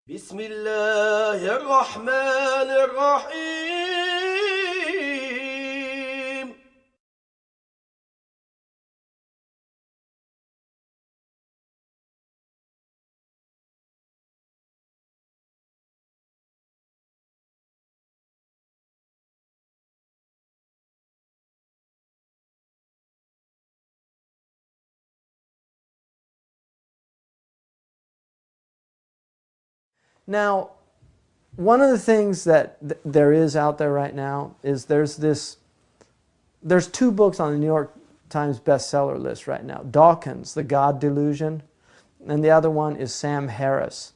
بسم الله الرحمن الرحيم. Now, one of the things that there is out there right now is there's two books on the New York Times bestseller list right now. Dawkins, The God Delusion, and the other one is Sam Harris,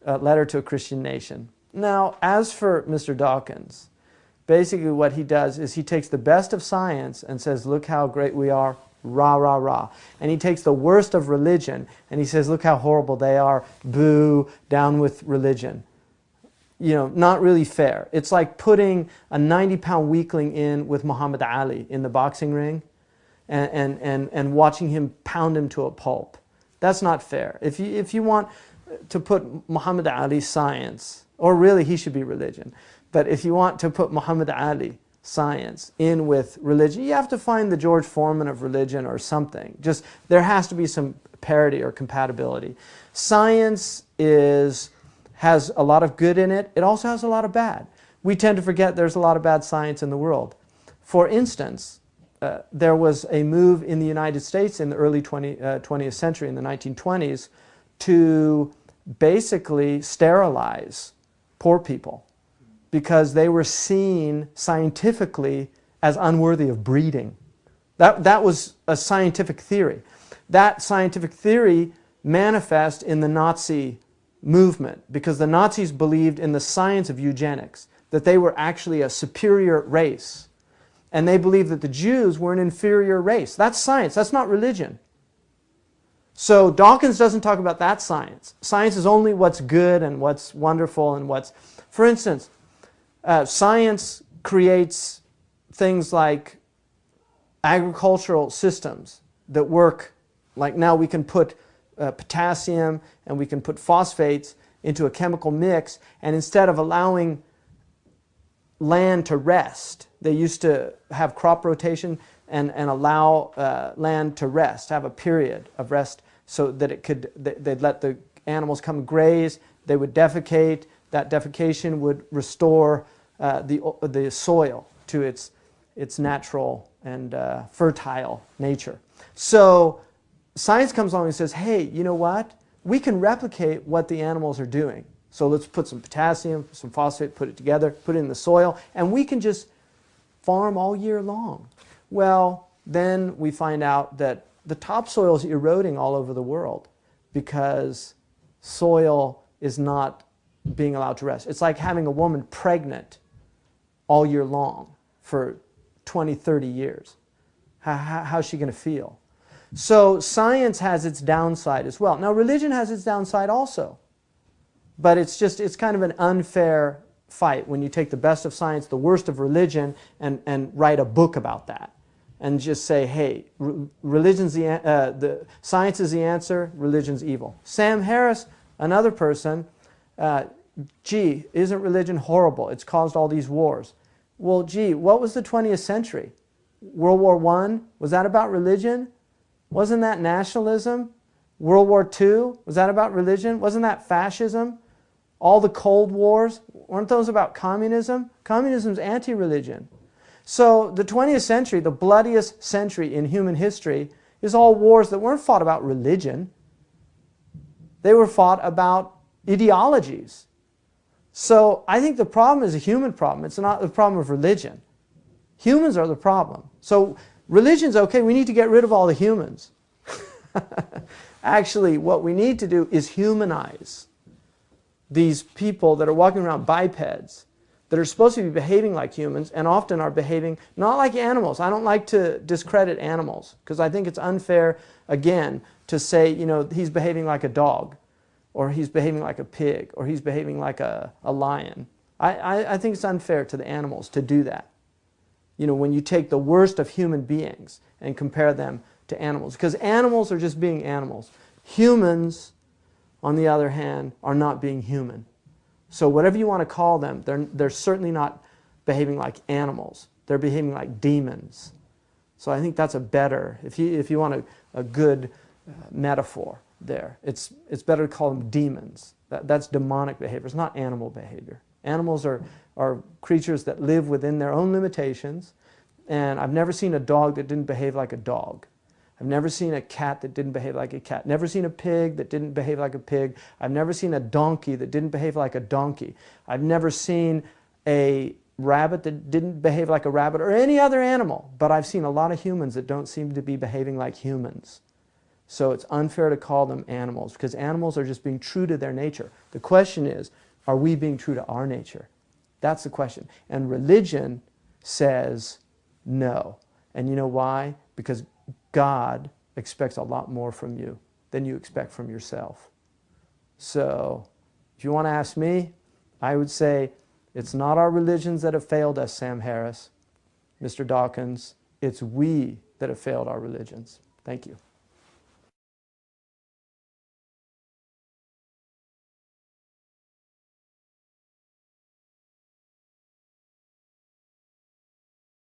A Letter to a Christian Nation. Now, as for Mr. Dawkins, basically what he does is he takes the best of science and says, look how great we are, rah, rah, rah. And he takes the worst of religion and he says, look how horrible they are, boo, down with religion. You know, not really fair. It's like putting a 90-pound weakling in with Muhammad Ali in the boxing ring and watching him pound him to a pulp. That's not fair. If you want to put Muhammad Ali's science, or really he should be religion, but if you want to put Muhammad Ali science in with religion, you have to find the George Foreman of religion or something. Just there has to be some parity or compatibility. Science has a lot of good in it. It also has a lot of bad. We tend to forget there's a lot of bad science in the world. For instance, there was a move in the United States in the early 20th century, in the 1920s, to basically sterilize poor people because they were seen scientifically as unworthy of breeding. That was a scientific theory. That scientific theory manifests in the Nazi movement because the Nazis believed in the science of eugenics, that they were actually a superior race. And they believed that the Jews were an inferior race. That's science. That's not religion. So Dawkins doesn't talk about that science. Science is only what's good and what's wonderful and what's... For instance, science creates things like agricultural systems that work. Like now we can put potassium and we can put phosphates into a chemical mix, and instead of allowing land to rest, they used to have crop rotation and allow land to rest, have a period of rest so that they'd let the animals come graze, they would defecate, that defecation would restore the soil to its natural and fertile nature. So science comes along and says, hey, you know what? We can replicate what the animals are doing. So let's put some potassium, some phosphate, put it together, put it in the soil, and we can just farm all year long. Well, then we find out that the topsoil is eroding all over the world because soil is not being allowed to rest. It's like having a woman pregnant all year long for 20, 30 years. How's she going to feel? So science has its downside as well. Now religion has its downside also. But it's kind of an unfair fight when you take the best of science, the worst of religion, and write a book about that. And just say, hey, religion's the science is the answer, religion's evil. Sam Harris, another person, gee, isn't religion horrible? It's caused all these wars. Well, gee, what was the 20th century? World War I, was that about religion? Wasn't that nationalism? World War II, was that about religion? Wasn't that fascism? All the Cold Wars, weren't those about communism? Communism's anti-religion. So the 20th century, the bloodiest century in human history, is all wars that weren't fought about religion. They were fought about ideologies. So I think the problem is a human problem. It's not the problem of religion. Humans are the problem. So religion's okay, we need to get rid of all the humans. Actually, what we need to do is humanize these people that are walking around bipeds, that are supposed to be behaving like humans and often are behaving not like animals. I don't like to discredit animals because I think it's unfair, again, to say, you know, he's behaving like a dog or he's behaving like a pig or he's behaving like a lion. I think it's unfair to the animals to do that. You know, when you take the worst of human beings and compare them to animals. Because animals are just being animals. Humans, on the other hand, are not being human. So whatever you want to call them, they're certainly not behaving like animals. They're behaving like demons. So I think that's a better, if you want a good metaphor there, it's better to call them demons. That's demonic behavior. It's not animal behavior. Animals are creatures that live within their own limitations, and I've never seen a dog that didn't behave like a dog. I've never seen a cat that didn't behave like a cat. Never seen a pig that didn't behave like a pig. I've never seen a donkey that didn't behave like a donkey. I've never seen a rabbit that didn't behave like a rabbit or any other animal. But I've seen a lot of humans that don't seem to be behaving like humans. So it's unfair to call them animals because animals are just being true to their nature. The question is, are we being true to our nature? That's the question. And religion says no. And you know why? Because God expects a lot more from you than you expect from yourself. So if you want to ask me, I would say it's not our religions that have failed us, Sam Harris, Mr. Dawkins. It's we that have failed our religions. Thank you.